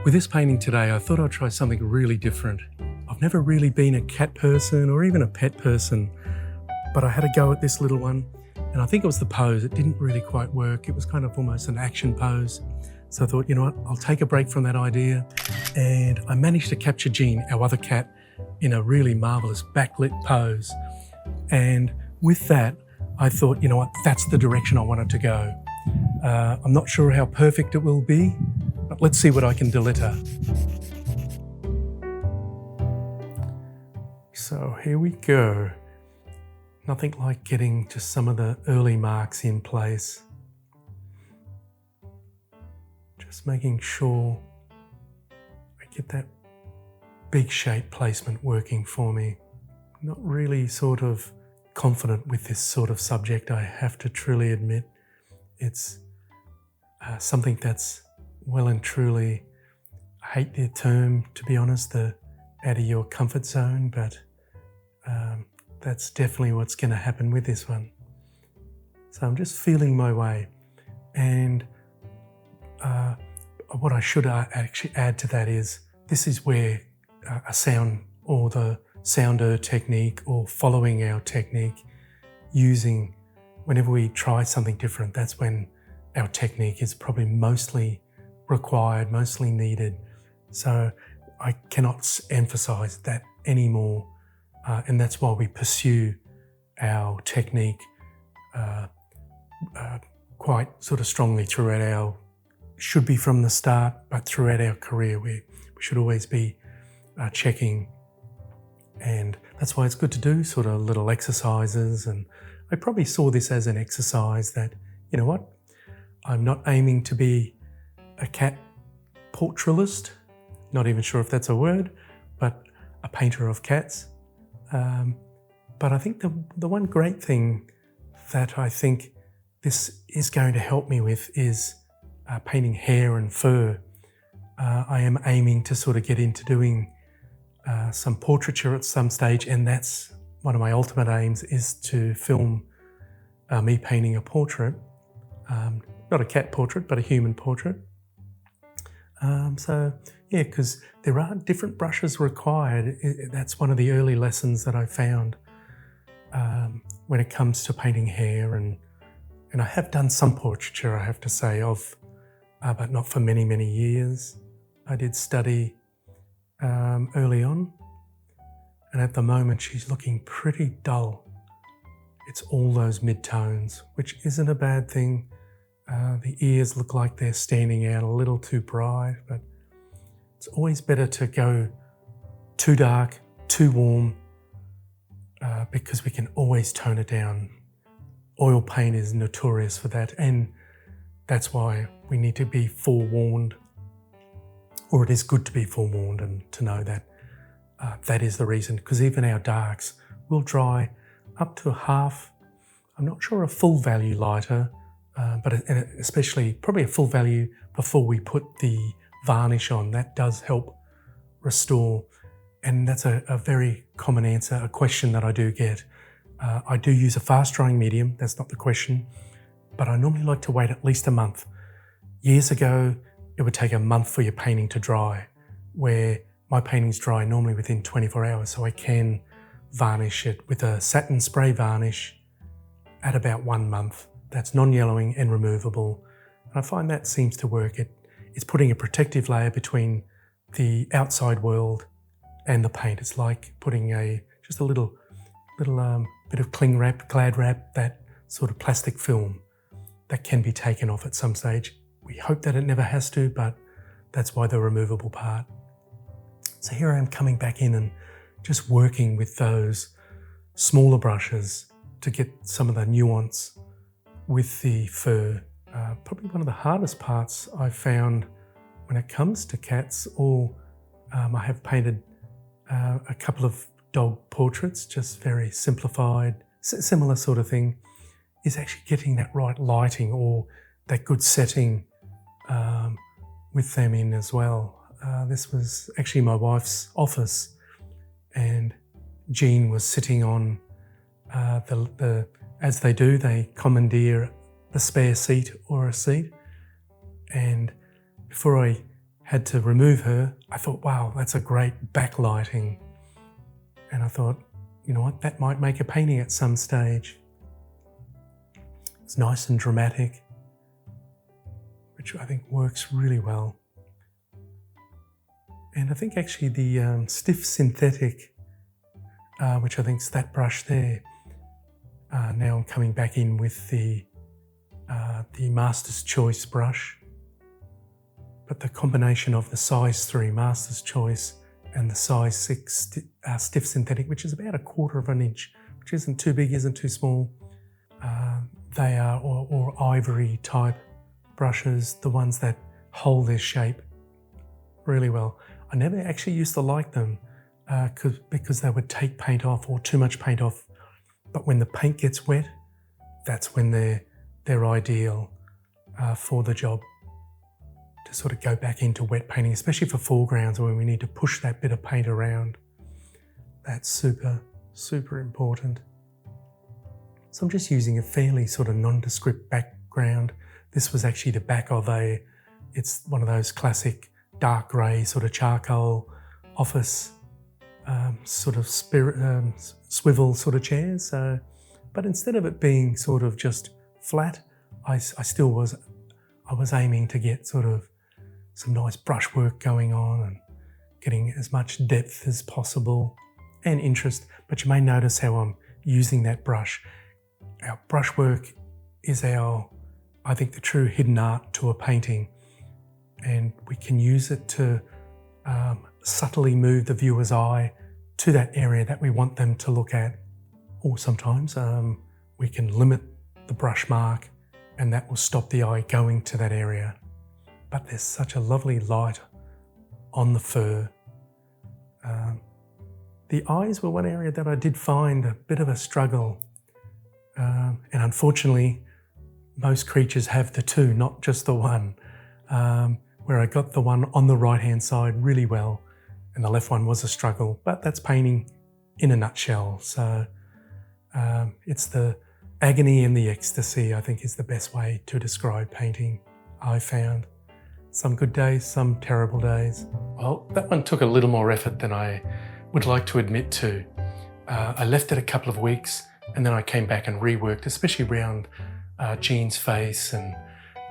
With this painting today, I thought I'd try something really different. I've never really been a cat person or even a pet person, but I had a go at this little one, and I think it was the pose. It didn't really quite work. It was kind of almost an action pose. So I thought, you know what, I'll take a break from that idea. And I managed to capture Jeane, our other cat, in a really marvelous backlit pose. And with that, I thought, you know what, that's the direction I wanted to go. I'm not sure how perfect it will be, but let's see what I can deliver. So here we go. Nothing like getting just some of the early marks in place. Just making sure I get that big shape placement working for me. Not really sort of confident with this sort of subject, I have to truly admit. It's something that's well and truly, I hate the term, to be honest, the out of your comfort zone, but that's definitely what's going to happen with this one. So I'm just feeling my way. And what I should actually add to that is, this is where a sound or the sounder technique or following our technique, using, whenever we try something different, that's when our technique is probably mostly required, mostly needed. So I cannot emphasize that anymore. And that's why we pursue our technique quite sort of strongly throughout our, should be from the start, but throughout our career, we should always be checking. And that's why it's good to do sort of little exercises. And I probably saw this as an exercise that, you know what, I'm not aiming to be a cat portraitist, not even sure if that's a word, but a painter of cats. But I think the one great thing that I think this is going to help me with is painting hair and fur. I am aiming to sort of get into doing some portraiture at some stage, and that's one of my ultimate aims, is to film me painting a portrait. Not a cat portrait, but a human portrait. So yeah, because there are different brushes required. That's one of the early lessons that I found when it comes to painting hair, and I have done some portraiture, I have to say, but not for many, many years. I did study early on, and at the moment she's looking pretty dull. It's all those mid-tones, which isn't a bad thing. The ears look like they're standing out a little too bright, but it's always better to go too dark, too warm, because we can always tone it down. Oil paint is notorious for that, and that's why we need to be forewarned, or it is good to be forewarned and to know that that is the reason, because even our darks will dry up to half, I'm not sure a full value lighter, but especially probably a full value before we put the varnish on. That does help restore. And that's a very common answer, a question that I do get. I do use a fast drying medium, that's not the question, but I normally like to wait at least a month. Years ago, it would take a month for your painting to dry, where my paintings dry normally within 24 hours, so I can varnish it with a satin spray varnish at about 1 month. That's non-yellowing and removable. And I find that seems to work. It's putting a protective layer between the outside world and the paint. It's like putting just a little bit of cling wrap, glad wrap, that sort of plastic film that can be taken off at some stage. We hope that it never has to, but that's why the removable part. So here I am coming back in and just working with those smaller brushes to get some of the nuance with the fur. Probably one of the hardest parts I've found when it comes to cats, or I have painted a couple of dog portraits, just very simplified, similar sort of thing, is actually getting that right lighting or that good setting with them in as well. This was actually my wife's office, and Jeane was sitting on as they do, they commandeer the spare seat or a seat. And before I had to remove her, I thought, wow, that's a great backlighting. And I thought, you know what, that might make a painting at some stage. It's nice and dramatic, which I think works really well. And I think actually the stiff synthetic, which I think is that brush there, now I'm coming back in with the Master's Choice brush. But the combination of the size 3 Master's Choice and the size 6 stiff synthetic, which is about 1/4 of an inch, which isn't too big, isn't too small. They are or ivory type brushes, the ones that hold their shape really well. I never actually used to like them because they would take paint off or too much paint off. But when the paint gets wet, that's when they're ideal for the job. To sort of go back into wet painting, especially for foregrounds when we need to push that bit of paint around. That's super, super important. So I'm just using a fairly sort of nondescript background. This was actually the back of it's one of those classic dark grey sort of charcoal office sort of swivel sort of chairs. But instead of it being sort of just flat, I was aiming to get sort of some nice brushwork going on and getting as much depth as possible and interest. But you may notice how I'm using that brush. Our brushwork is I think, the true hidden art to a painting. And we can use it to subtly move the viewer's eye to that area that we want them to look at. Or sometimes we can limit the brush mark and that will stop the eye going to that area. But there's such a lovely light on the fur. The eyes were one area that I did find a bit of a struggle. And unfortunately, most creatures have the two, not just the one. Where I got the one on the right-hand side really well, and the left one was a struggle, but that's painting in a nutshell. So it's the agony and the ecstasy, I think, is the best way to describe painting, I found. Some good days, some terrible days. Well, that one took a little more effort than I would like to admit to. I left it a couple of weeks and then I came back and reworked, especially around Jeane's face. And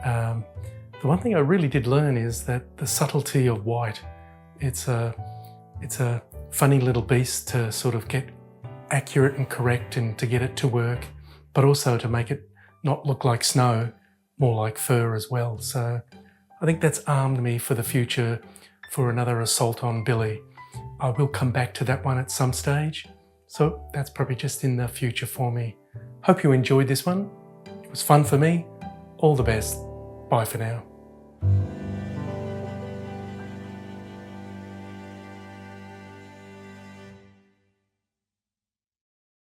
the one thing I really did learn is that the subtlety of white, it's a funny little beast to sort of get accurate and correct and to get it to work, but also to make it not look like snow, more like fur as well. So I think that's armed me for the future for another assault on Billie. I will come back to that one at some stage. So that's probably just in the future for me. Hope you enjoyed this one. It was fun for me. All the best. Bye for now.